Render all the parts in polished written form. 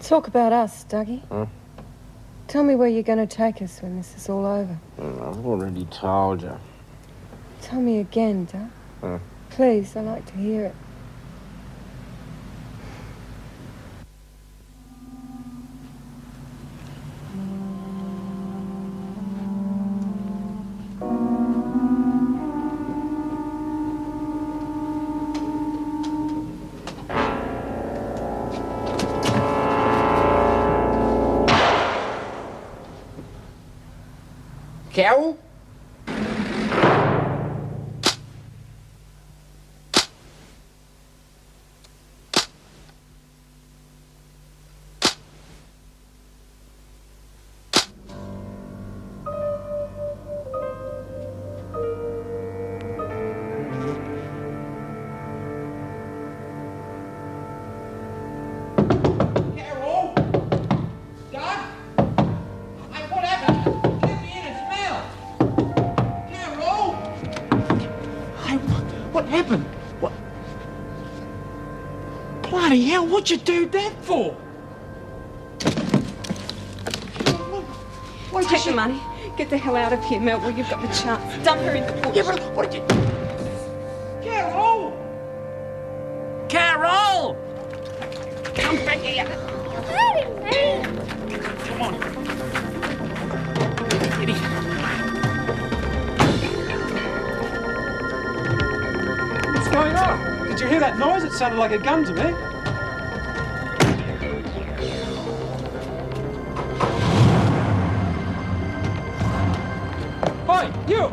Talk about us, Dougie. Huh? Tell me where you're going to take us when this is all over. I've already told you. Tell me again, Doug. Huh? Please, I like to hear it. Carol? Bloody hell, what'd you do that for? Take the money. Get the hell out of here, Mel, while you've got the chance. Dump her in the bush. Yeah, but what did you... Carol! Carol! Come back here. Come on. Idiot. What's going on? Did you hear that noise? It sounded like a gun to me. Oi, you!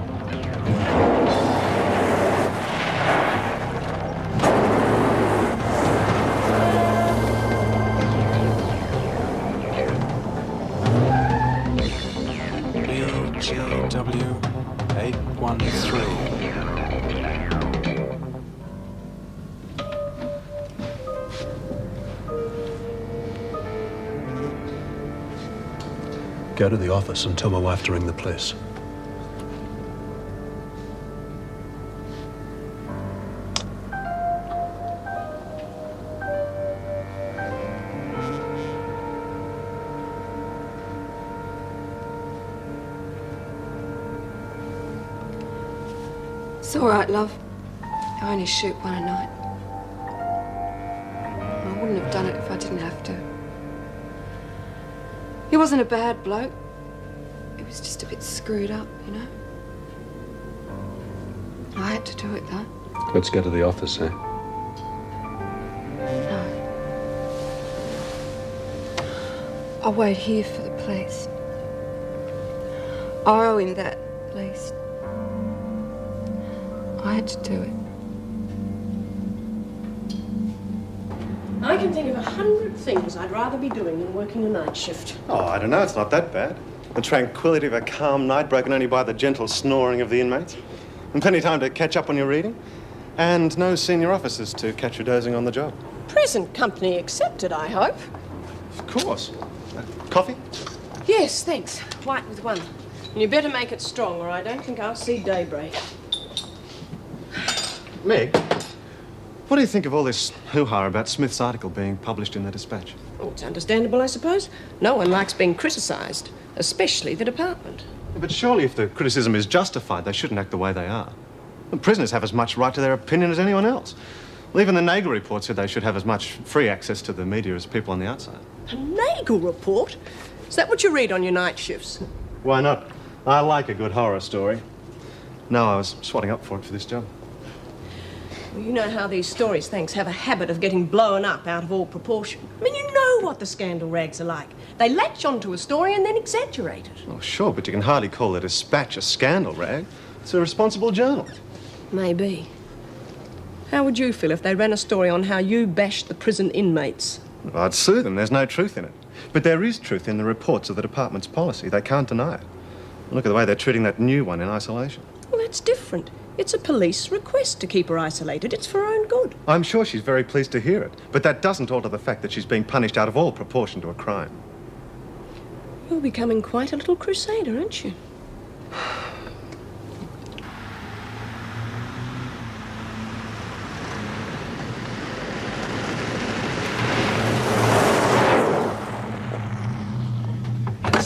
BGW 813. Go to the office and tell my wife to ring the police. It's all right, love. I only shoot one a night. I wouldn't have done it if I didn't have to. He wasn't a bad bloke. He was just a bit screwed up, you know? I had to do it, though. Let's go to the office, eh? No. I'll wait here for the police. I owe him that, at least. I had to do it. I can think of 100 things I'd rather be doing than working a night shift. Oh, I don't know. It's not that bad. The tranquility of a calm night broken only by the gentle snoring of the inmates. And plenty of time to catch up on your reading. And no senior officers to catch you dozing on the job. Present company accepted, I hope. Of course. Coffee? Yes, thanks. White with one. And you better make it strong, or I don't think I'll see daybreak. Meg, what do you think of all this hoo-ha about Smith's article being published in the Dispatch? Oh, it's understandable, I suppose. No one likes being criticised, especially the department. But surely if the criticism is justified, they shouldn't act the way they are. The prisoners have as much right to their opinion as anyone else. Well, even the Nagel report said they should have as much free access to the media as people on the outside. A Nagel report? Is that what you read on your night shifts? Why not? I like a good horror story. No, I was swatting up for it for this job. Well, you know how these stories, thanks, have a habit of getting blown up out of all proportion. I mean, you know what the scandal rags are like. They latch onto a story and then exaggerate it. Oh, sure, but you can hardly call the Dispatch a scandal rag. It's a responsible journal. Maybe. How would you feel if they ran a story on how you bashed the prison inmates? Well, I'd sue them. There's no truth in it. But there is truth in the reports of the department's policy. They can't deny it. Look at the way they're treating that new one in isolation. Well, that's different. It's a police request to keep her isolated. It's for her own good. I'm sure she's very pleased to hear it, but that doesn't alter the fact that she's being punished out of all proportion to a crime. You're becoming quite a little crusader, aren't you?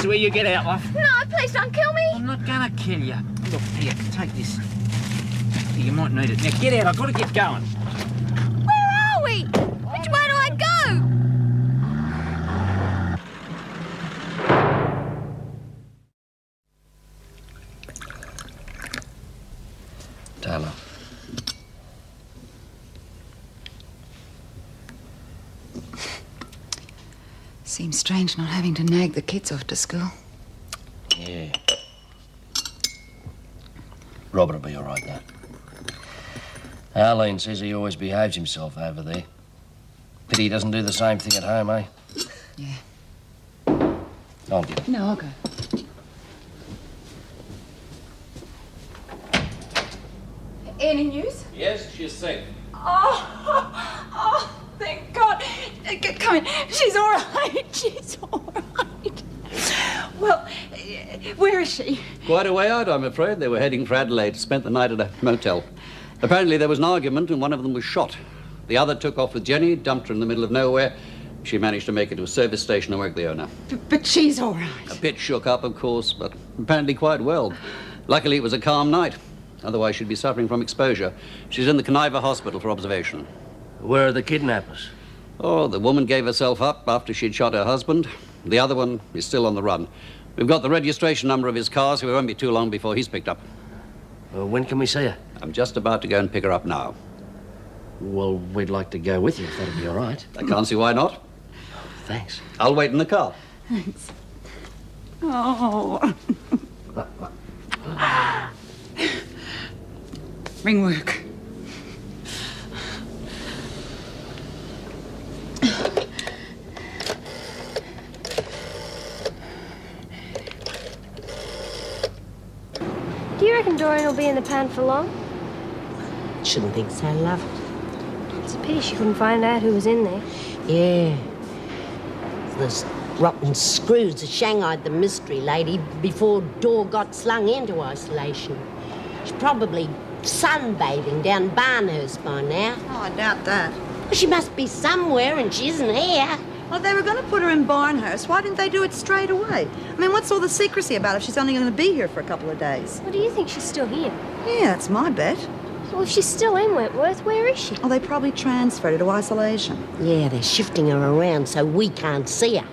where you get out, love. No, please don't kill me. I'm not gonna kill you. Look, here, take this. You might need it. Now, get out. I've got to get going. Where are we? Which way do I go? Taylor. Seems strange not having to nag the kids off to school. Yeah. Robert will be all right, though. Arlene says he always behaves himself over there. Pity he doesn't do the same thing at home, eh? Yeah. I'll get it. No, I'll go. Any news? Yes, she's safe. Oh, thank God. Come in. She's all right. She's all right. Well, where is she? Quite a way out, I'm afraid. They were heading for Adelaide, spent the night at a motel. Apparently there was an argument and one of them was shot. The other took off with Jenny, dumped her in the middle of nowhere. She managed to make it to a service station and work the owner. But she's all right. A bit shook up, of course, but apparently quite well. Luckily it was a calm night. Otherwise she'd be suffering from exposure. She's in the Conniva Hospital for observation. Where are the kidnappers? Oh, the woman gave herself up after she'd shot her husband. The other one is still on the run. We've got the registration number of his car, so it won't be too long before he's picked up. When can we see her? I'm just about to go and pick her up now. Well, we'd like to go with you, if that'd be all right. I can't see why not. Thanks. I'll wait in the car. Thanks. Oh. Ring work. Do you reckon Dorian will be in the pan for long? Shouldn't think so, love. It's a pity she couldn't find out who was in there. Yeah. Those rotten screws that shanghaied the mystery lady before Dor got slung into isolation. She's probably sunbathing down Barnhurst by now. Oh, I doubt that. Well, she must be somewhere and she isn't here. Well, they were going to put her in Barnhurst. Why didn't they do it straight away? I mean, what's all the secrecy about if she's only going to be here for a couple of days? Well, do you think she's still here? Yeah, that's my bet. Well, if she's still in Wentworth, where is she? Oh, they probably transferred her to isolation. Yeah, they're shifting her around so we can't see her.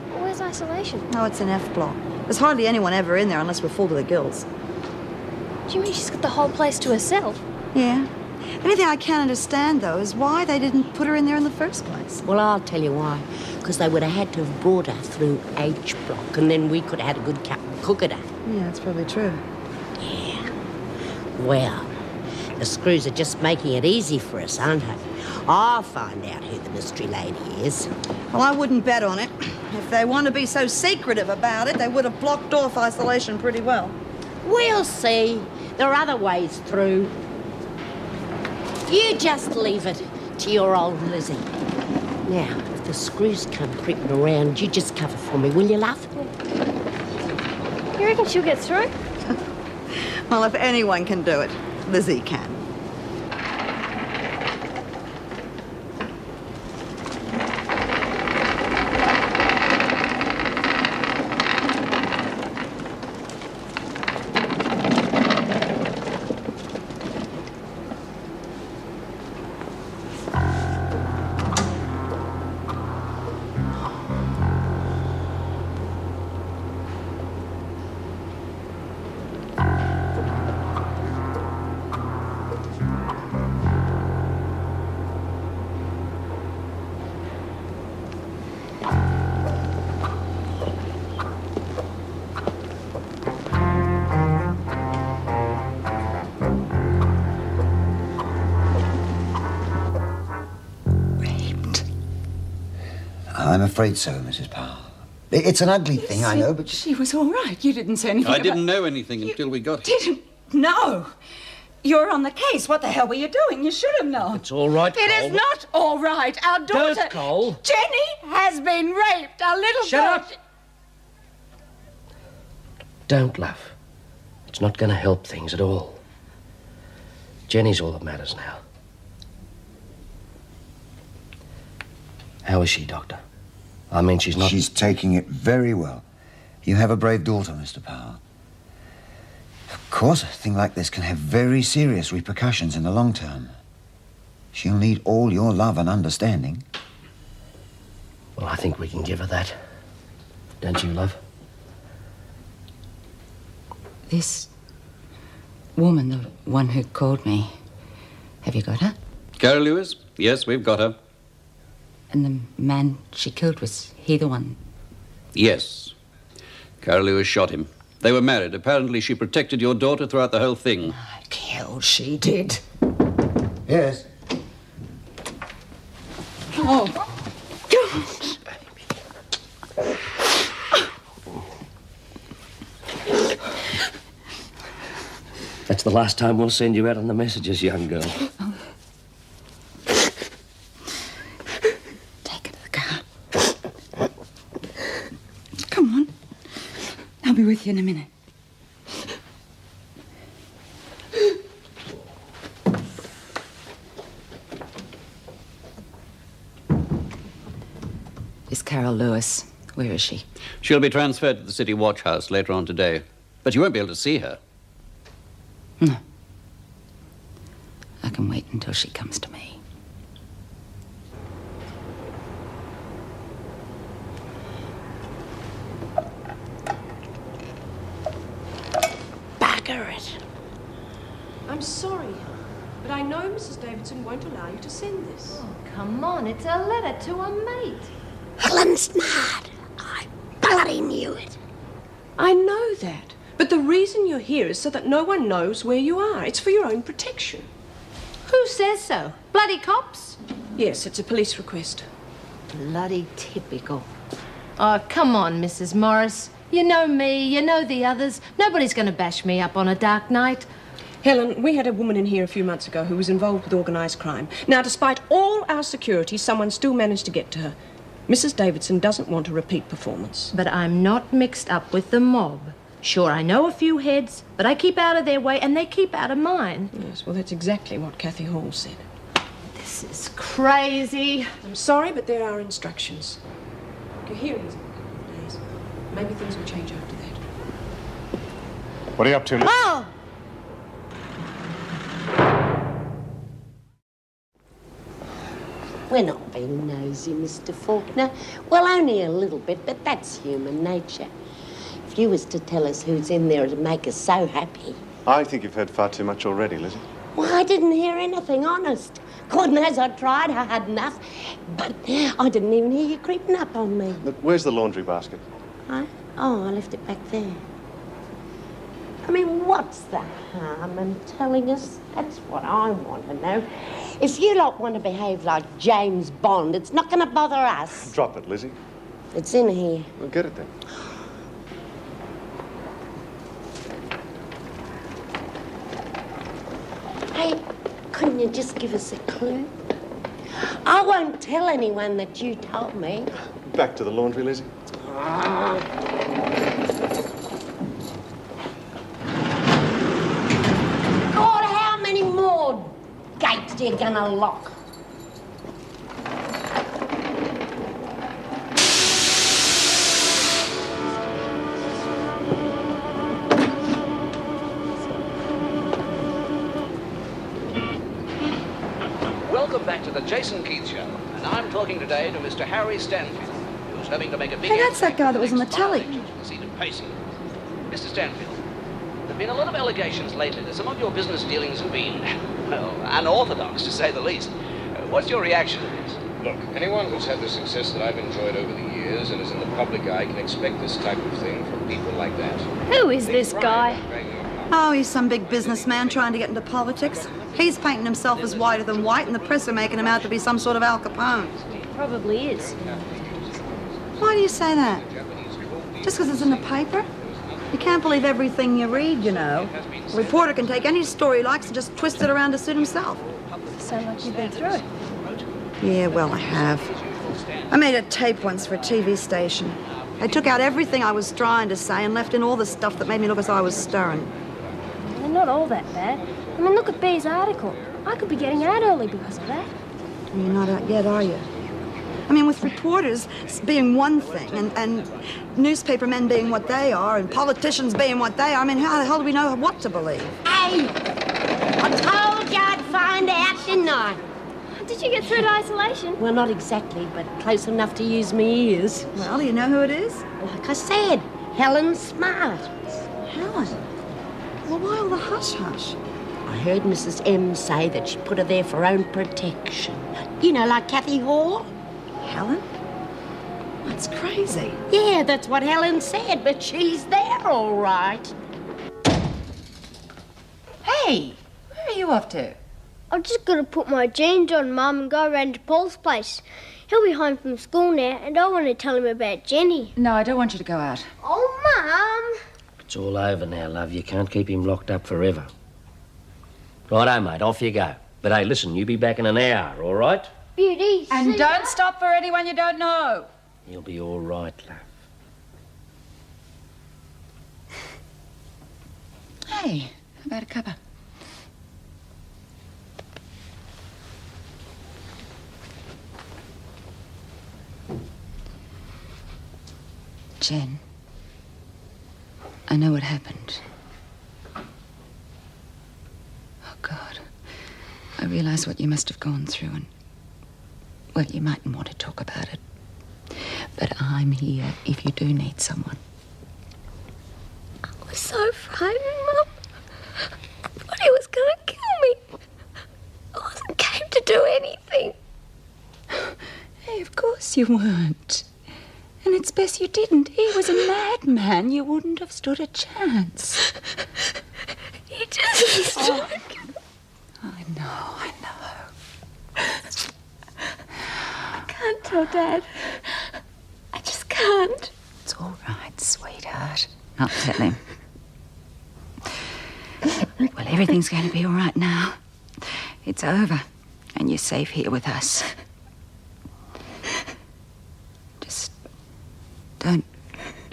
Well, where's isolation? Oh, it's an F block. There's hardly anyone ever in there unless we're full to the gills. Do you mean she's got the whole place to herself? Yeah. The only thing I can't understand, though, is why they didn't put her in there in the first place. Well, I'll tell you why. Because they would have had to have brought her through H block and then we could have had a good cup and cook at her. Yeah, that's probably true. Yeah. Well, the screws are just making it easy for us, aren't they? I'll find out who the mystery lady is. Well, I wouldn't bet on it. If they want to be so secretive about it, they would have blocked off isolation pretty well. We'll see. There are other ways through. You just leave it to your old Lizzie. Now, if the screws come creeping around, you just cover for me, will you, love? You reckon she'll get through? Well, if anyone can do it, Lizzie can. I'm afraid so, Mrs. Powell. It's an ugly thing, I know, but... She was all right. You didn't say anything I didn't know anything until we got here. Didn't know? You're on the case. What the hell were you doing? You should have known. It's all right, Cole. It is not all right. Our daughter... Don't, Cole. Jenny has been raped. Our little Shut girl... up. Don't, love. It's not going to help things at all. Jenny's all that matters now. How is she, Doctor? I mean, she's not... She's taking it very well. You have a brave daughter, Mr. Powell. Of course, a thing like this can have very serious repercussions in the long term. She'll need all your love and understanding. Well, I think we can give her that. Don't you, love? This woman, the one who called me, have you got her? Carol Lewis? Yes, we've got her. And the man she killed, was he the one? Yes. Carol Lewis shot him. They were married. Apparently she protected your daughter throughout the whole thing. Hell, she did. Yes. Oh, God. That's the last time we'll send you out on the messages, young girl. Take her to the car. Come on. I'll be with you in a minute. Is Carol Lewis? Where is she? She'll be transferred to the City Watch House later on today. But you won't be able to see her. No. I can wait until she comes to me. Bagger it. I'm sorry, but I know Mrs. Davidson won't allow you to send this. Oh, come on. It's a letter to a mate. Helen's mad. I bloody knew it. I know that. But the reason you're here is so that no one knows where you are. It's for your own protection. Who says so? Bloody cops? Yes, it's a police request. Bloody typical. Oh, come on, Mrs. Morris. You know me, you know the others. Nobody's going to bash me up on a dark night. Helen, we had a woman in here a few months ago who was involved with organised crime. Now, despite all our security, someone still managed to get to her. Mrs. Davidson doesn't want a repeat performance. But I'm not mixed up with the mob. Sure, I know a few heads, but I keep out of their way and they keep out of mine. Yes, well, that's exactly what Kathy Hall said. This is crazy. I'm sorry, but there are instructions. Your hearing's in a couple of days. Maybe things will change after that. What are you up to, Liz? Oh! We're not being nosy, Mr. Faulkner. Well, only a little bit, but that's human nature. If you was to tell us who's in there, it'd make us so happy. I think you've heard far too much already, Lizzie. Well, I didn't hear anything, honest. God knows I tried, I had enough. But I didn't even hear you creeping up on me. Look, where's the laundry basket? I left it back there. I mean, what's the harm in telling us? That's what I want to know. If you lot want to behave like James Bond, it's not going to bother us. Drop it, Lizzie. It's in here. Well, get it then. Hey, couldn't you just give us a clue? I won't tell anyone that you told me. Back to the laundry, Lizzie. God, how many more gates are you gonna lock? Welcome back to the Jason Keith Show. And I'm talking today to Mr. Harry Stanfield, who's hoping to make a big... Hey, that's that guy that was on the telly. Mr. Stanfield, there have been a lot of allegations lately that some of your business dealings have been, well, unorthodox, to say the least. What's your reaction to this? Look, anyone who's had the success that I've enjoyed over the years and is in the public eye can expect this type of thing from people like that. Who is this guy? Oh, he's some big businessman trying to get into politics. He's painting himself as whiter than white, and the press are making him out to be some sort of Al Capone. Probably is. Why do you say that? Just because it's in the paper? You can't believe everything you read, you know. A reporter can take any story he likes and just twist it around to suit himself. Sound like you've been through it. Yeah, well, I have. I made a tape once for a TV station. They took out everything I was trying to say and left in all the stuff that made me look as though I was stirring. They're not all that bad. I mean, look at B's article. I could be getting out early because of that. You're not out yet, are you? I mean, with reporters being one thing and newspaper men being what they are and politicians being what they are, I mean, how the hell do we know what to believe? Hey! I told you I'd find out, didn't I? Did you get through to isolation? Well, not exactly, but close enough to use me ears. Well, do you know who it is? Like I said, Helen Smart. Helen? Well, why all the hush-hush? I heard Mrs. M say that she put her there for her own protection. You know, like Kathy Hall. Helen? That's crazy. Yeah, that's what Helen said, but she's there all right. Hey, where are you off to? I'm just gonna put my jeans on, Mum, and go round to Paul's place. He'll be home from school now, and I want to tell him about Jenny. No, I don't want you to go out. Oh, Mum! It's all over now, love. You can't keep him locked up forever. Righto, mate, off you go. But hey, listen, you be back in an hour, all right? Beauty, And see don't ya. stop for anyone you don't know. You'll be all right, love. Hey, how about a cuppa? Jen, I know what happened. Oh, God. I realise what you must have gone through and, well, you mightn't want to talk about it. But I'm here if you do need someone. I was so frightened, Mum. I thought he was gonna kill me. I wasn't game to do anything. Hey, of course you weren't. And it's best you didn't. He was a madman. You wouldn't have stood a chance. He just... Oh. I know. I can't tell Dad. I just can't. It's all right, sweetheart. I'll tell him. Well, everything's going to be all right now. It's over, and you're safe here with us. Just don't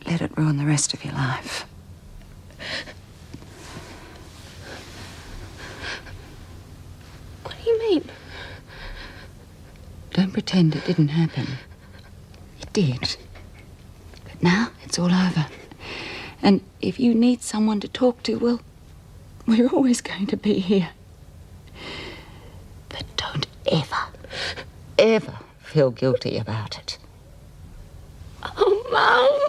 let it ruin the rest of your life. What do you mean? Don't pretend it didn't happen. It did. But now it's all over. And if you need someone to talk to, well, we're always going to be here. But don't ever feel guilty about it. Oh, Mum.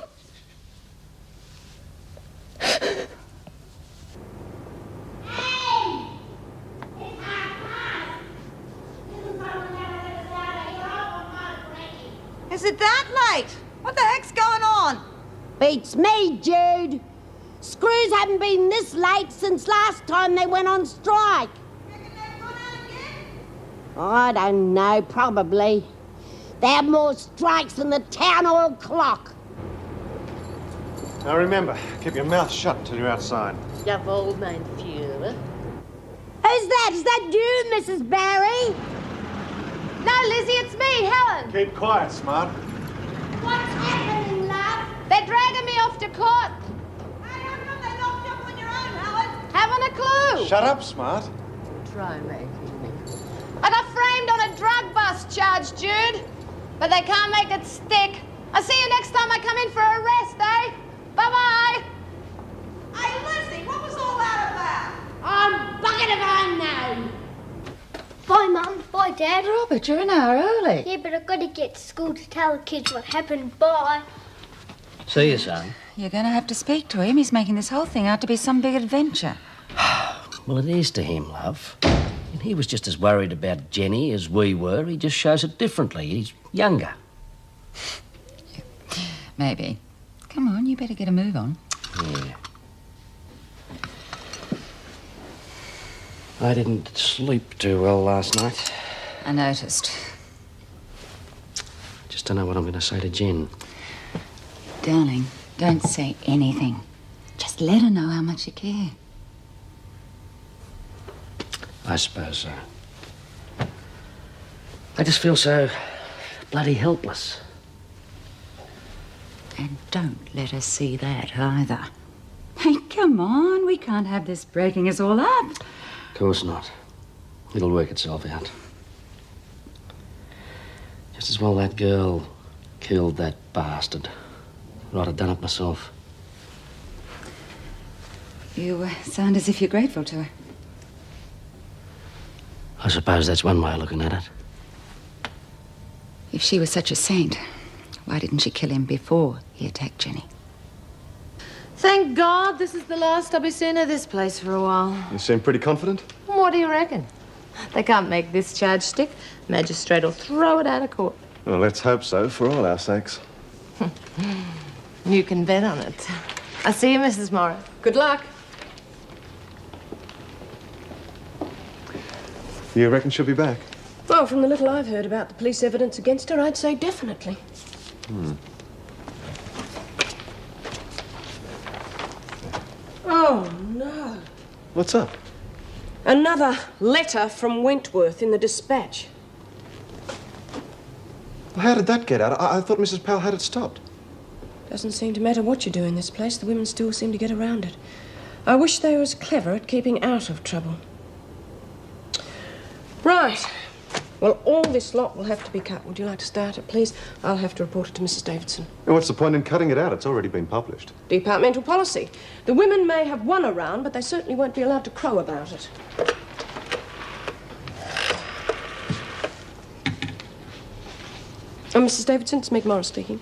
Is it that late? What the heck's going on? Beats me, Jude. Screws haven't been this late since last time they went on strike. I don't know, probably. They have more strikes than the town hall clock. Now remember, keep your mouth shut until you're outside. Stuff old man Fuhrer. Who's that? Is that you, Mrs. Barry? No, Lizzie, it's me, Helen. Keep quiet, Smart. What's happening, love? They're dragging me off to court. Hey, how come they locked you up on your own, Helen? Haven't a clue. Shut up, Smart. Try making me. I got framed on a drug bust charge, Jude. But they can't make it stick. I'll see you next time I come in for a rest, eh? Bye-bye. Hey, Lizzie, what was all that about? I'm bucket if I know. Bye, Mum. Bye, Dad. Robert, you're an hour early. Yeah, but I've got to get to school to tell the kids what happened. Bye. See you, son. You're going to have to speak to him. He's making this whole thing out to be some big adventure. Well, it is to him, love. And he was just as worried about Jenny as we were. He just shows it differently. He's younger. Maybe. Come on, you better get a move on. Yeah. I didn't sleep too well last night. I noticed. Just don't know what I'm going to say to Jen. Darling, don't say anything. Just let her know how much you care. I suppose so. I just feel so bloody helpless. And don't let her see that either. Hey, come on. We can't have this breaking us all up. Of course not. It'll work itself out. Mrs. Well, that girl killed that bastard. I'd have done it myself. You sound as if you're grateful to her. I suppose that's one way of looking at it. If she was such a saint, why didn't she kill him before he attacked Jenny? Thank God this is the last I'll be seeing of this place for a while. You seem pretty confident. What do you reckon? They can't make this charge stick. Magistrate will throw it out of court. Well, let's hope so, for all our sakes. You can bet on it. I'll see you, Mrs. Morris. Good luck. You reckon she'll be back? Well, from the little I've heard about the police evidence against her, I'd say definitely. Oh, no. What's up? Another letter from Wentworth in the dispatch. Well, how did that get out? I thought Mrs. Powell had it stopped. Doesn't seem to matter what you do in this place. The women still seem to get around it. I wish they were as clever at keeping out of trouble. Right. Well, all this lot will have to be cut. Would you like to start it, please? I'll have to report it to Mrs. Davidson. And what's the point in cutting it out? It's already been published. Departmental policy. The women may have won a round, but they certainly won't be allowed to crow about it. Oh, Mrs. Davidson, it's Meg Morris speaking.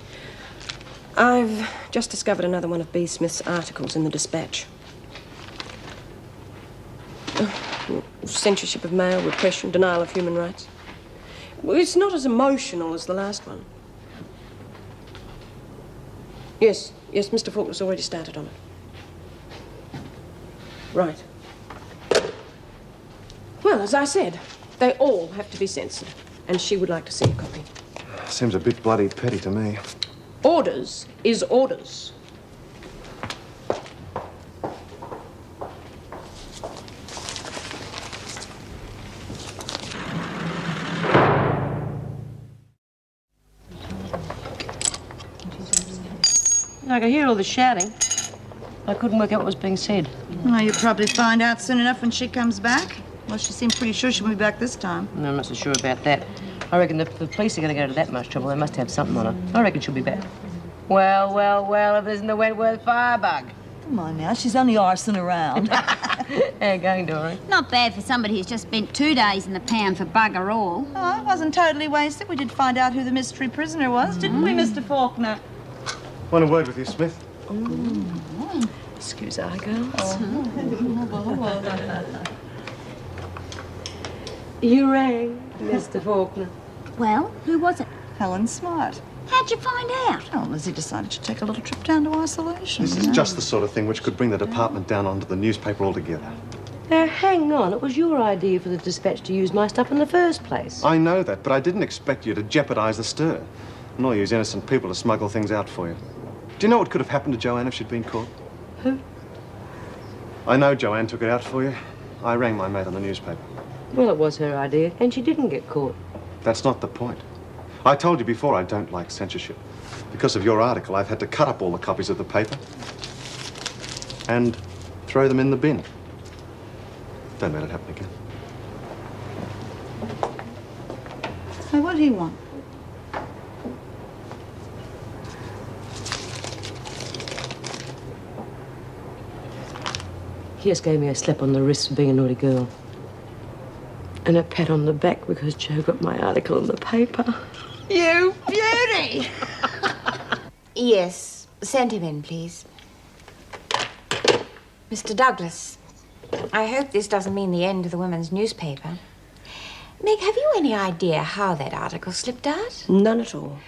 I've just discovered another one of B. Smith's articles in the Dispatch. Censorship of mail, repression, denial of human rights. Well, it's not as emotional as the last one. Yes, Mr. Faulkner's already started on it. Right. Well, as I said, they all have to be censored, and she would like to see a copy. Seems a bit bloody petty to me. Orders is orders. I could hear all the shouting. I couldn't work out what was being said. Well, you'll probably find out soon enough when she comes back. Well, she seemed pretty sure she'll be back this time. No, I'm not so sure about that. I reckon the police are going to go to that much trouble. They must have something on her. I reckon she'll be back. Well, if there's no Wentworth firebug. Come on now, she's only arsing around. How you going, Dory? Not bad for somebody who's just spent 2 days in the pound for bugger all. Oh, it wasn't totally wasted. We did find out who the mystery prisoner was, didn't we, Mr. Faulkner? Want a word with you, Smith? Excuse our girls. You rang, Mr. Faulkner. Well, who was it? Helen Smart. How'd you find out? Oh, Lizzie decided to take a little trip down to isolation. This is just the sort of thing which could bring the department down onto the newspaper altogether. Now, hang on. It was your idea for the Dispatch to use my stuff in the first place. I know that, but I didn't expect you to jeopardize the stir. Nor use innocent people to smuggle things out for you. Do you know what could have happened to Joanne if she'd been caught? Who? I know Joanne took it out for you. I rang my mate on the newspaper. Well, it was her idea, and she didn't get caught. That's not the point. I told you before I don't like censorship. Because of your article, I've had to cut up all the copies of the paper and throw them in the bin. Don't let it happen again. Hey, what do you want? He just gave me a slap on the wrist for being a naughty girl. And a pat on the back because Joe got my article in the paper. You beauty! Yes, send him in, please. Mr. Douglas, I hope this doesn't mean the end of the women's newspaper. Meg, have you any idea how that article slipped out? None at all.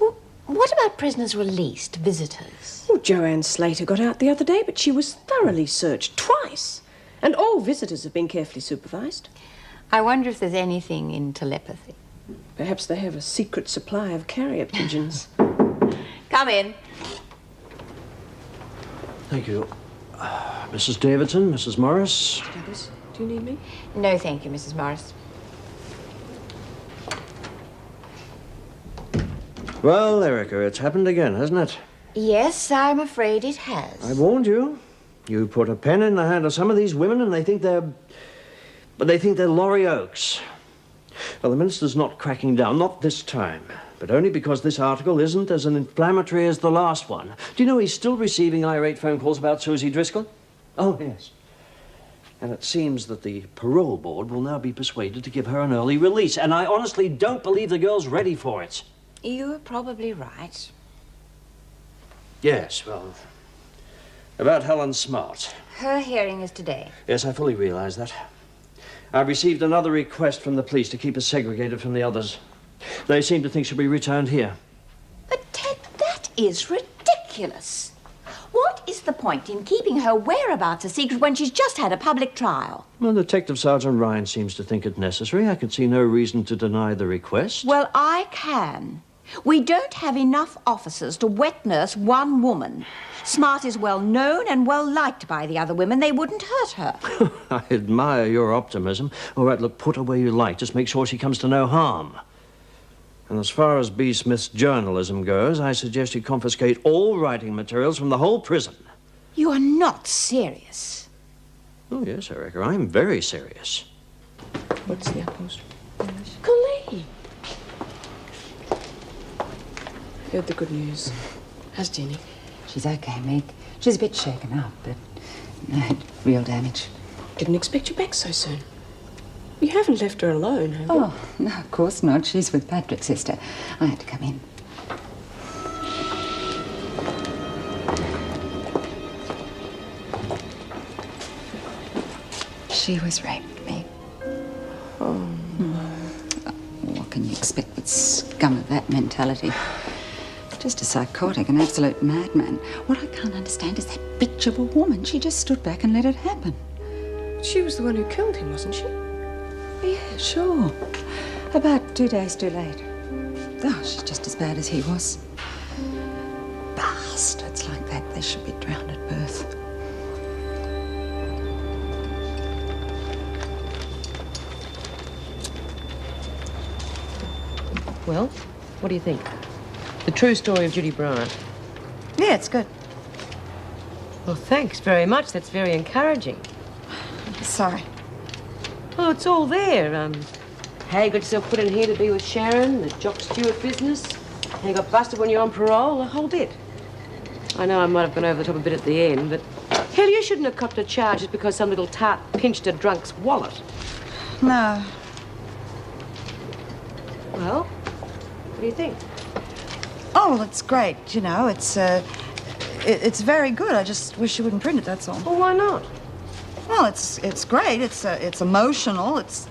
Well, what about prisoners released, visitors? Well, Joanne Slater got out the other day, but she was thoroughly searched twice. And all visitors have been carefully supervised. I wonder if there's anything in telepathy. Perhaps they have a secret supply of carrier pigeons. Come in. Thank you. Mrs. Davidson, Mrs. Morris. Douglas, do you need me? No, thank you, Mrs. Morris. Well, Erica, it's happened again, hasn't it? Yes, I'm afraid it has. I warned you. You put a pen in the hand of some of these women and they think they're Laurie Oakes. Well, the Minister's not cracking down, not this time. But only because this article isn't as inflammatory as the last one. Do you know he's still receiving irate phone calls about Susie Driscoll? Oh, yes. And it seems that the parole board will now be persuaded to give her an early release. And I honestly don't believe the girl's ready for it. You're probably right. Yes, well, about Helen Smart. Her hearing is today. Yes, I fully realize that. I've received another request from the police to keep her segregated from the others. They seem to think she'll be returned here. But, Ted, that is ridiculous. What is the point in keeping her whereabouts a secret when she's just had a public trial? Well, Detective Sergeant Ryan seems to think it necessary. I can see no reason to deny the request. Well, I can. We don't have enough officers to wet nurse one woman. Smart is well known and well liked by the other women. They wouldn't hurt her. I admire your optimism. All right, look, put her where you like. Just make sure she comes to no harm. And as far as B. Smith's journalism goes, I suggest you confiscate all writing materials from the whole prison. You are not serious. Oh, yes, Erica, I'm very serious. What's the uppost? Colleen! Heard the good news. How's Jenny? She's okay, Meg. She's a bit shaken up, but no real damage. Didn't expect you back so soon. You haven't left her alone, have you? Oh, no, of course not. She's with Patrick's sister. I had to come in. She was raped, Meg. Oh, no. What can you expect with scum of that mentality? Just a psychotic, an absolute madman. What I can't understand is that bitch of a woman. She just stood back and let it happen. She was the one who killed him, wasn't she? Yeah, sure. About 2 days too late. Oh, she's just as bad as he was. Bastards like that, they should be drowned at birth. Well, what do you think? The true story of Judy Bryant. Yeah, it's good. Well, thanks very much. That's very encouraging. Sorry. Oh, it's all there. How you got yourself put in here to be with Sharon, the Jock Stewart business, how you got busted when you're on parole, the whole bit. I know I might have gone over the top a bit at the end, but hell, you shouldn't have copped a charge just because some little tart pinched a drunk's wallet. No. Well, what do you think? Oh, well, it's great, you know. It's it's very good. I just wish you wouldn't print it, that's all. Well, why not? Well, it's great. It's emotional. It's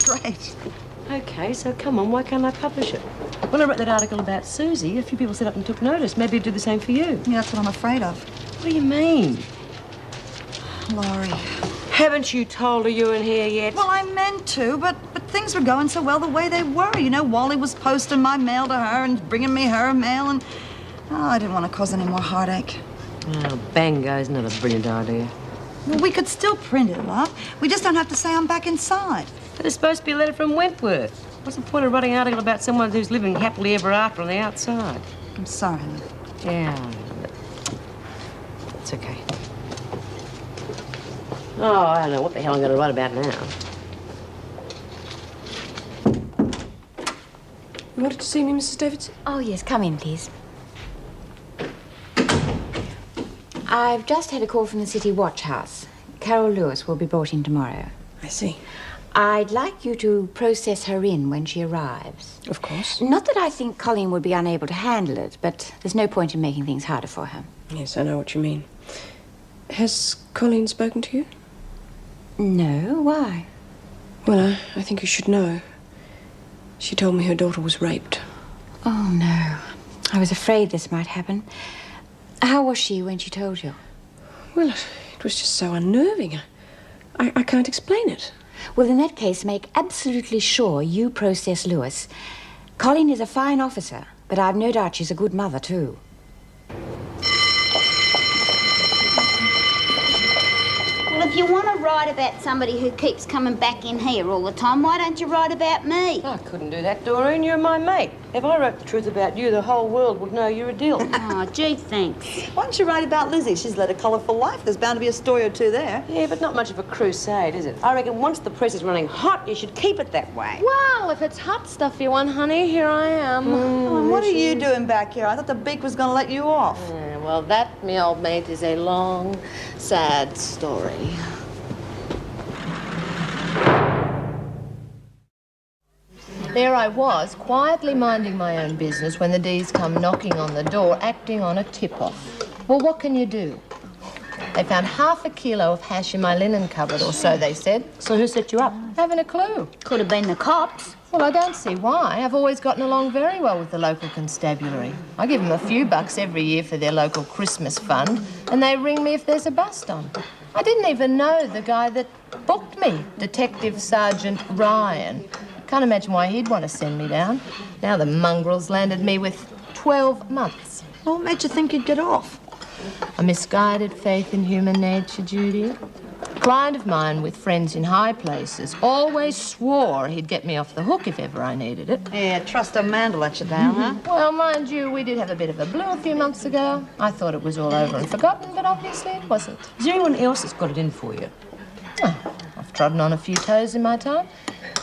great. Okay, so come on, why can't I publish it? When I wrote that article about Susie, a few people set up and took notice. Maybe it'd do the same for you. Yeah, that's what I'm afraid of. What do you mean? Laurie. Haven't you told her you were in here yet? Well, I meant to, but things were going so well the way they were. You know, Wally was posting my mail to her and bringing me her mail, and I didn't want to cause any more heartache. Oh, bango, isn't that a brilliant idea? Well, we could still print it, love. We just don't have to say I'm back inside. But it's supposed to be a letter from Wentworth. What's the point of writing an article about someone who's living happily ever after on the outside? I'm sorry, love. Yeah, but it's okay. Oh, I don't know what the hell I'm going to write about now. You wanted to see me, Mrs. Davidson? Oh, yes, come in, please. I've just had a call from the City Watch House. Carol Lewis will be brought in tomorrow. I see. I'd like you to process her in when she arrives. Of course. Not that I think Colleen would be unable to handle it, but there's no point in making things harder for her. Yes, I know what you mean. Has Colleen spoken to you? No, why? Well, I think you should know. She told me her daughter was raped. Oh, no. I was afraid this might happen. How was she when she told you? Well, it was just so unnerving. I can't explain it. Well, in that case, make absolutely sure you process Lewis. Colleen is a fine officer, but I've no doubt she's a good mother, too. Well, if If you want to write about somebody who keeps coming back in here all the time, why don't you write about me? I couldn't do that, Doreen. You're my mate. If I wrote the truth about you, the whole world would know you're a dill. Oh, gee, thanks. Why don't you write about Lizzie? She's led a colourful life. There's bound to be a story or two there. Yeah, but not much of a crusade, is it? I reckon once the press is running hot, you should keep it that way. Well, if it's hot stuff you want, honey, here I am. Oh, and what are you doing back here? I thought the beak was going to let you off. Yeah, well, that, me old mate, is a long, sad story. There I was, quietly minding my own business when the D's come knocking on the door, acting on a tip-off. Well, what can you do? They found half a kilo of hash in my linen cupboard, or so they said. So who set you up? Haven't a clue. Could have been the cops. Well, I don't see why. I've always gotten along very well with the local constabulary. I give them a few bucks every year for their local Christmas fund, and they ring me if there's a bust on. I didn't even know the guy that booked me, Detective Sergeant Ryan. Can't imagine why he'd want to send me down. Now the mongrels landed me with 12 months. What made you think you'd get off? A misguided faith in human nature, Judy. A client of mine with friends in high places always swore he'd get me off the hook if ever I needed it. Yeah, trust a man to let you down, huh? Well, mind you, we did have a bit of a blue a few months ago. I thought it was all over and forgotten, but obviously it wasn't. Is there anyone else that's got it in for you? Oh, I've trodden on a few toes in my time,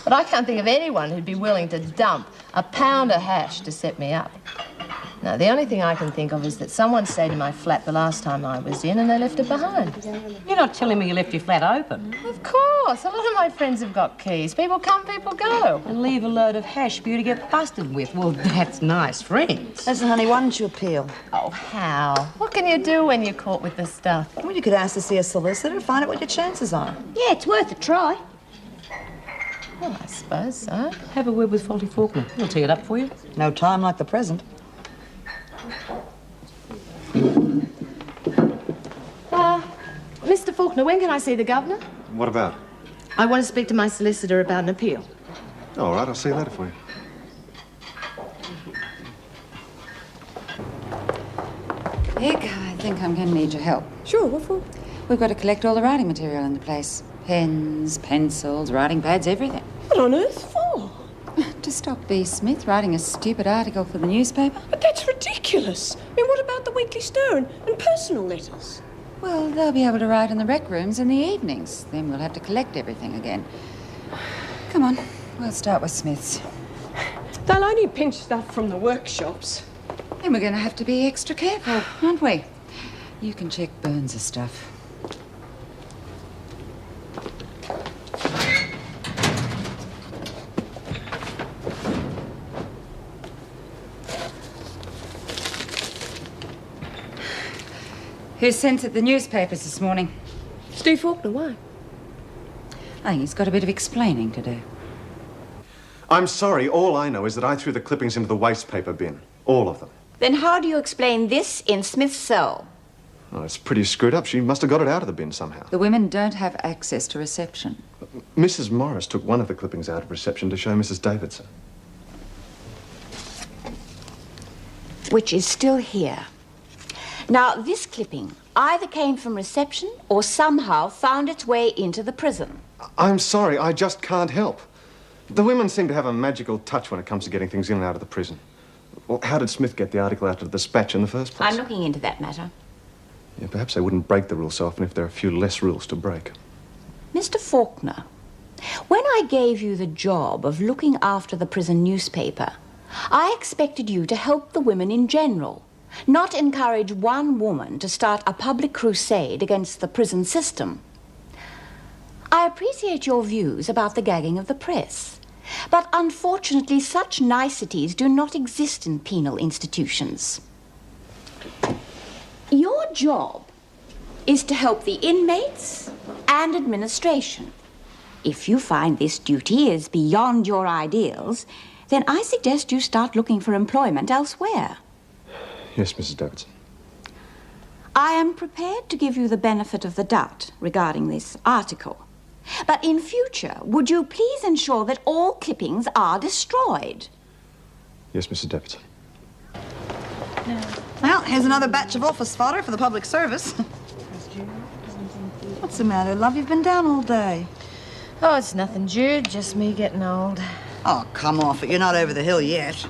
but I can't think of anyone who'd be willing to dump a pound of hash to set me up. No, the only thing I can think of is that someone stayed in my flat the last time I was in and they left it behind. You're not telling me you left your flat open? Of course. A lot of my friends have got keys. People come, people go. And leave a load of hash for you to get busted with. Well, that's nice friends. Listen, honey, why don't you appeal? Oh, how? What can you do when you're caught with the stuff? Well, you could ask to see a solicitor, find out what your chances are. Yeah, it's worth a try. Well, I suppose so. Have a word with Faulty Faulkner. He'll tee it up for you. No time like the present. Mr. Faulkner, when can I see the governor? What about? I want to speak to my solicitor about an appeal. All right, I'll see you later for you. Vic, I think I'm going to need your help. Sure, what for? We've got to collect all the writing material in the place. Pens, pencils, writing pads, everything. What on earth for? To stop B. Smith writing a stupid article for the newspaper. But that's ridiculous. I mean, what about the Weekly Star and personal letters? Well, they'll be able to write in the rec rooms in the evenings. Then we'll have to collect everything again. Come on, we'll start with Smith's. They'll only pinch stuff from the workshops. Then we're going to have to be extra careful, aren't we? You can check Burns' stuff. Who sent it the newspapers this morning? Steve Faulkner, why? I think he's got a bit of explaining to do. I'm sorry, all I know is that I threw the clippings into the waste paper bin. All of them. Then how do you explain this in Smith's cell? Oh, it's pretty screwed up. She must have got it out of the bin somehow. The women don't have access to reception. Mrs. Morris took one of the clippings out of reception to show Mrs. Davidson. Which is still here. Now, this clipping either came from reception or somehow found its way into the prison. I'm sorry, I just can't help. The women seem to have a magical touch when it comes to getting things in and out of the prison. Well, how did Smith get the article out of the dispatch in the first place? I'm looking into that matter. Yeah, perhaps they wouldn't break the rules so often if there are a few less rules to break. Mr. Faulkner, when I gave you the job of looking after the prison newspaper, I expected you to help the women in general, not encourage one woman to start a public crusade against the prison system. I appreciate your views about the gagging of the press, but unfortunately such niceties do not exist in penal institutions. Your job is to help the inmates and administration. If you find this duty is beyond your ideals, then I suggest you start looking for employment elsewhere. Yes, Mrs. Davidson. I am prepared to give you the benefit of the doubt regarding this article. But in future, would you please ensure that all clippings are destroyed? Yes, Mrs. Davidson. Well, here's another batch of office fodder for the public service. What's the matter, love? You've been down all day. Oh, it's nothing, Jude. Just me getting old. Oh, come off it. You're not over the hill yet.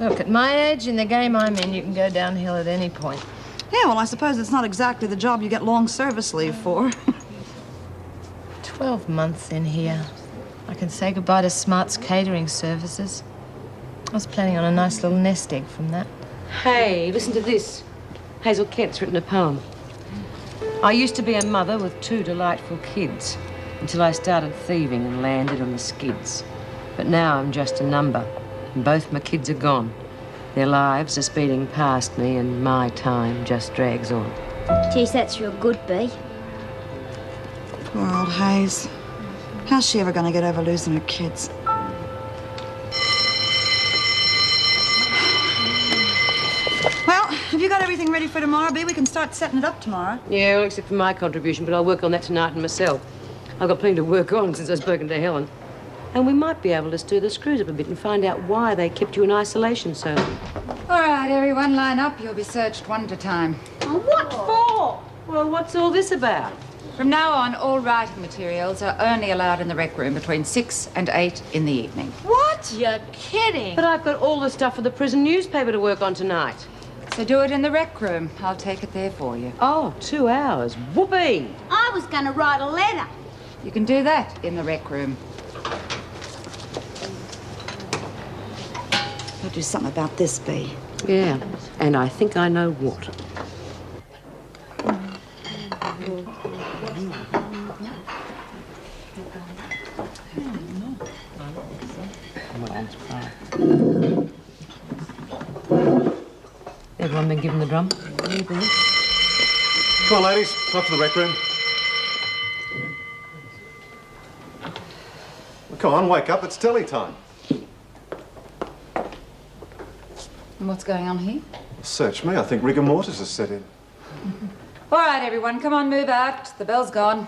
Look, at my age, in the game I'm in, you can go downhill at any point. Yeah, well, I suppose it's not exactly the job you get long service leave for. 12 months in here. I can say goodbye to Smart's catering services. I was planning on a nice little nest egg from that. Hey, listen to this. Hazel Kent's written a poem. I used to be a mother with 2 delightful kids until I started thieving and landed on the skids. But now I'm just a number, and both my kids are gone. Their lives are speeding past me, and my time just drags on. Geez, that's real good, Bea. Poor old Hayes. How's she ever going to get over losing her kids? Well, have you got everything ready for tomorrow, Bea? We can start setting it up tomorrow. Yeah, well, except for my contribution, but I'll work on that tonight and myself. I've got plenty to work on since I've spoken to Helen. And we might be able to stir the screws up a bit and find out why they kept you in isolation so long. All right, everyone, line up. You'll be searched one at a time. What for? Well, what's all this about? From now on, all writing materials are only allowed in the rec room between 6 and 8 in the evening. What? You're kidding. But I've got all the stuff for the prison newspaper to work on tonight. So do it in the rec room. I'll take it there for you. Oh, 2 hours. Whoopee! I was going to write a letter. You can do that in the rec room. We'll do something about this, Bea. Yeah, and I think I know what. Everyone been given the drum? Come on, ladies. Off to the rec room. Well, come on, wake up. It's telly time. And what's going on here? Search me. I think rigor mortis has set in. All right, everyone, come on, move out. The bell's gone.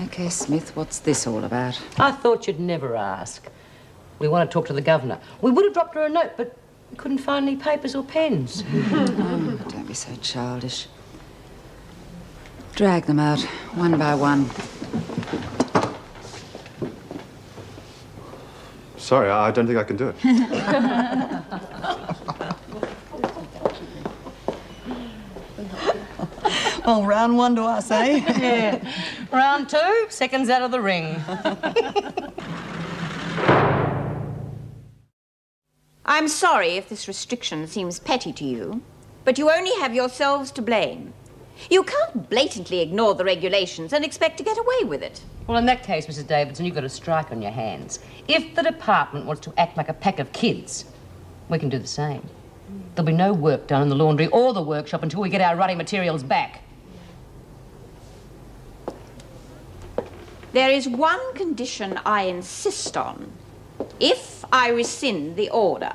Okay, Smith, what's this all about? I thought you'd never ask. We want to talk to the governor. We would have dropped her a note, but we couldn't find any papers or pens. Oh, don't be so childish. Drag them out, one by one. Sorry, I don't think I can do it. Well, round one to us, eh? Yeah. Round 2, seconds out of the ring. I'm sorry if this restriction seems petty to you, but you only have yourselves to blame. You can't blatantly ignore the regulations and expect to get away with it. Well, in that case, Mrs. Davidson, you've got a strike on your hands. If the department wants to act like a pack of kids, we can do the same. There'll be no work done in the laundry or the workshop until we get our writing materials back. There is one condition I insist on. If I rescind the order,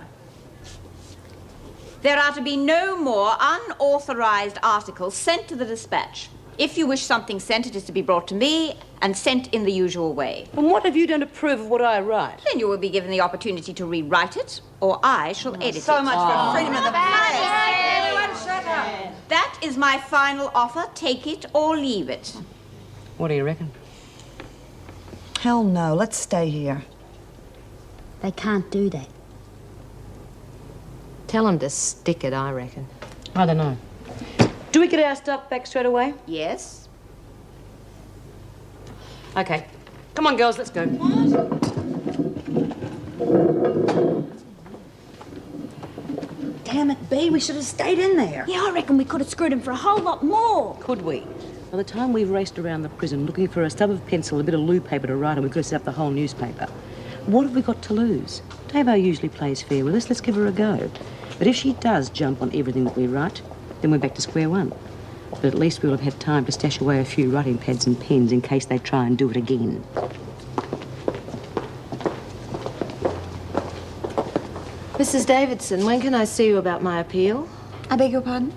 there are to be no more unauthorized articles sent to the dispatch. If you wish something sent, it is to be brought to me and sent in the usual way. And what have you done to prove of what I write? Then you will be given the opportunity to rewrite it, or I shall edit it. So much for freedom of the press. Everyone shut up. That is my final offer. Take it or leave it. What do you reckon? Hell no. Let's stay here. They can't do that. Tell them to stick it, I reckon. I don't know. Do we get our stuff back straight away? Yes. Okay. Come on, girls, let's go. Damn it, Bea. We should have stayed in there. Yeah, I reckon we could have screwed him for a whole lot more. Could we? By the time we've raced around the prison looking for a stub of pencil, a bit of loo paper to write on, we could have set up the whole newspaper. What have we got to lose? Davo usually plays fair with us. Let's give her a go. But if she does jump on everything that we write, then we're back to square one. But at least we'll have had time to stash away a few writing pads and pens in case they try and do it again. Mrs. Davidson, when can I see you about my appeal? I beg your pardon?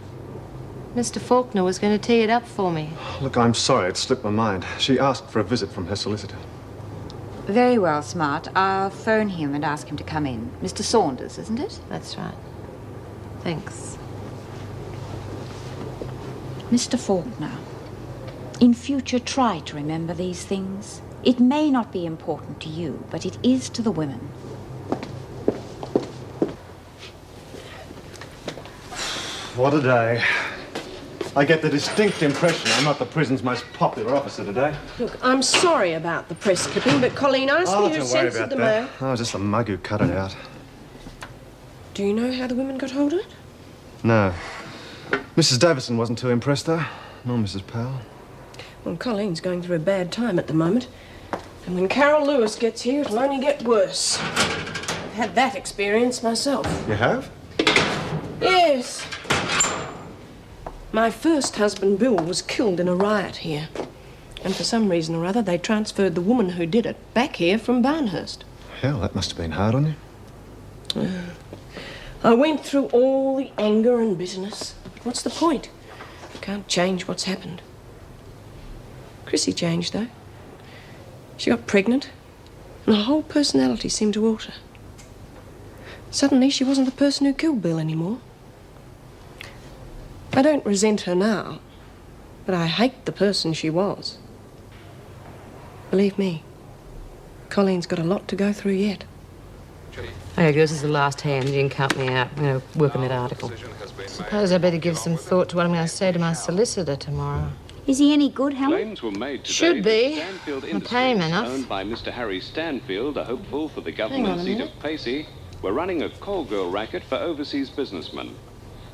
Mr. Faulkner was going to tee it up for me. Look, I'm sorry. It slipped my mind. She asked for a visit from her solicitor. Very well, Smart. I'll phone him and ask him to come in. Mr. Saunders, isn't it? That's right. Thanks. Mr. Faulkner, in future try to remember these things. It may not be important to you, but it is to the women. What a day. I get the distinct impression I'm not the prison's most popular officer today. Look, I'm sorry about the press clipping, but Colleen asked me to Don't worry censor about the that. mail. I was just the mug who cut it out. Do you know how the women got hold of it? No. Mrs. Davison wasn't too impressed, though. Nor Mrs. Powell. Well, Colleen's going through a bad time at the moment. And when Carol Lewis gets here, it'll only get worse. I've had that experience myself. You have? Yes. My first husband, Bill, was killed in a riot here. And for some reason or other, they transferred the woman who did it back here from Barnhurst. Hell, that must have been hard on you. I went through all the anger and bitterness. What's the point? You can't change what's happened. Chrissy changed, though. She got pregnant, and her whole personality seemed to alter. Suddenly, she wasn't the person who killed Bill anymore. I don't resent her now, but I hate the person she was. Believe me, Colleen's got a lot to go through yet. Hey, this is the last hand. You can count me out. I'm going to work on that article. Suppose I better give some thought to what I'm going to say to my solicitor tomorrow. Is he any good, Helen? Claims were made today Should be. that Stanfield I pay him Industries, enough. owned by Mr. Harry Stanfield, a hopeful for the Hang on government a seat minute. of Pacey, were running a call girl racket for overseas businessmen.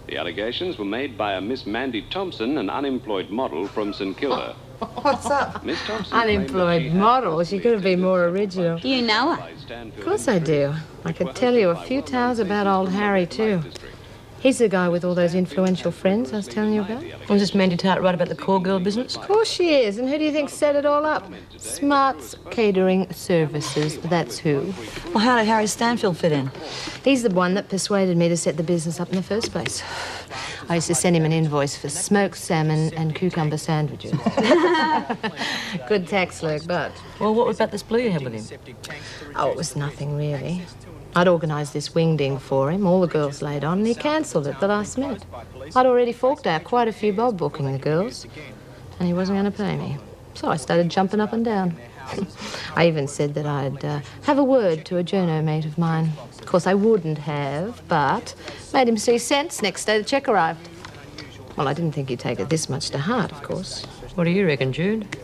The allegations were made by a Miss Mandy Thompson, an unemployed model from St Kilda. What's up? Miss Thompson claimed that she Unemployed had model. She could have been more original. You know her? Of course I do. I could tell you a few tales about old Harry, too. He's the guy with all those influential friends I was telling you about. Was this Mandy Tart right about the call girl business? Of course she is. And who do you think set it all up? Smart's Catering Services. That's who. Well, how did Harry Stanfield fit in? He's the one that persuaded me to set the business up in the first place. I used to send him an invoice for smoked salmon and cucumber sandwiches. Good tax lurk, but... Well, what about this blue you had with him? Oh, it was nothing, really. I'd organised this wingding for him, all the girls laid on, and he cancelled it the last minute. I'd already forked out quite a few bob booking the girls, and he wasn't going to pay me. So I started jumping up and down. I even said that I'd have a word to a journo mate of mine. Of course, I wouldn't have, but made him see sense next day the cheque arrived. Well, I didn't think he'd take it this much to heart, of course. What do you reckon, Jude?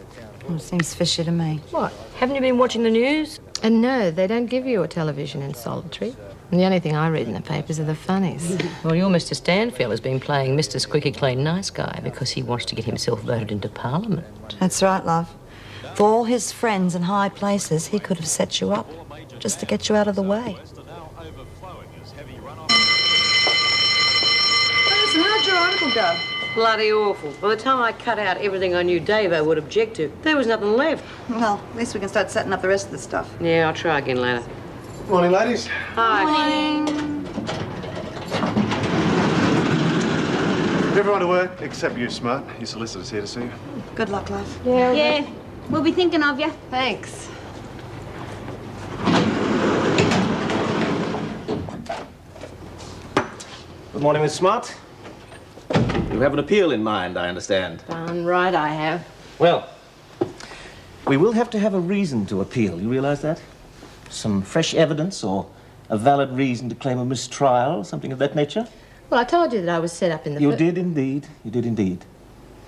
Well, it seems fishy to me. What? Haven't you been watching the news? And no, they don't give you a television in solitary. And the only thing I read in the papers are the funnies. Well, your Mr. Stanfield has been playing Mr. Squeaky Clean Nice Guy because he wants to get himself voted into Parliament. That's right, love. For all his friends in high places, he could have set you up just to get you out of the way. Listen, how'd your article go? Bloody awful. By the time I cut out everything I knew Davo would object to, there was nothing left. Well, at least we can start setting up the rest of the stuff. Yeah, I'll try again later. Morning, ladies. Hi. Morning. Everyone to work, except you, Smart. Your solicitor's here to see you. Good luck, love. Yeah. We'll be thinking of you. Thanks. Good morning, Miss Smart. You have an appeal in mind, I understand. Darn right I have. Well, we will have to have a reason to appeal. You realize that? Some fresh evidence or a valid reason to claim a mistrial, something of that nature? Well, I told you that I was set up in the... You did indeed. You did indeed.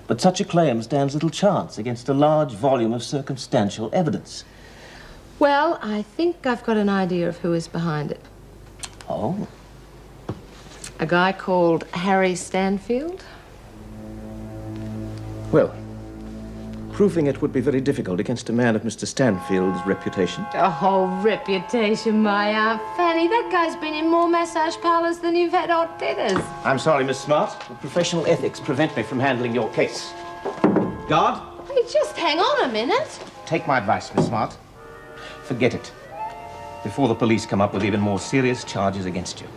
But such a claim stands little chance against a large volume of circumstantial evidence. Well, I think I've got an idea of who is behind it. Oh? A guy called Harry Stanfield. Well, proving it would be very difficult against a man of Mr. Stanfield's reputation. Oh, reputation, my Aunt Fanny. That guy's been in more massage parlours than you've had hot dinners. I'm sorry, Miss Smart, but professional ethics prevent me from handling your case. Guard, Hey, just hang on a minute. take my advice, Miss Smart. Forget it, before the police come up with even more serious charges against you.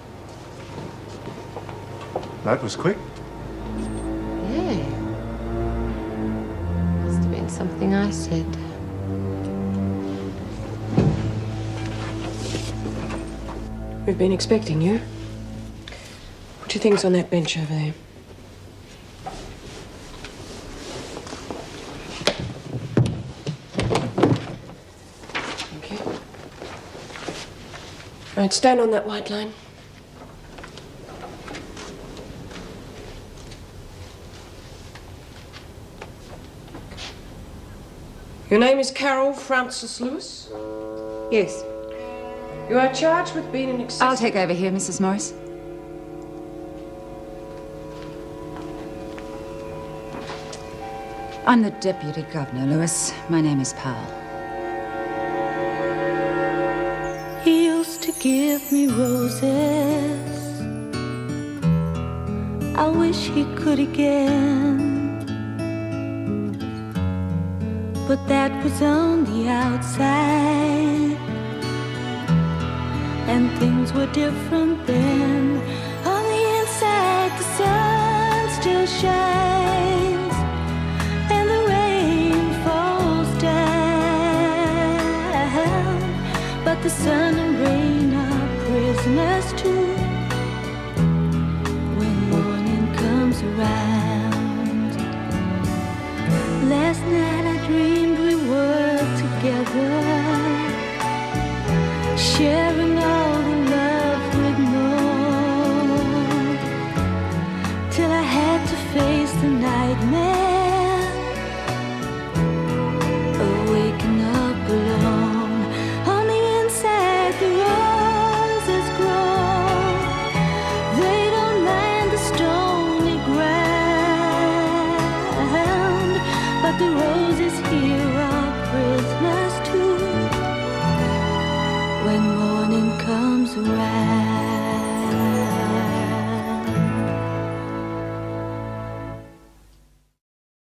That was quick. Yeah. Must have been something I said. We've been expecting you. Put your things on that bench over there. Thank you. Right, stand on that white line. Your name is Carol Frances Lewis? Yes. You are charged with being an excessive... I'll take over here, Mrs. Morris. I'm the Deputy Governor, Lewis. My name is Powell. He used to give me roses. I wish he could again. But that was on the outside, and things were different then. On the inside, the sun still shines, and the rain falls down. But the sun and rain are prisoners too when morning comes around.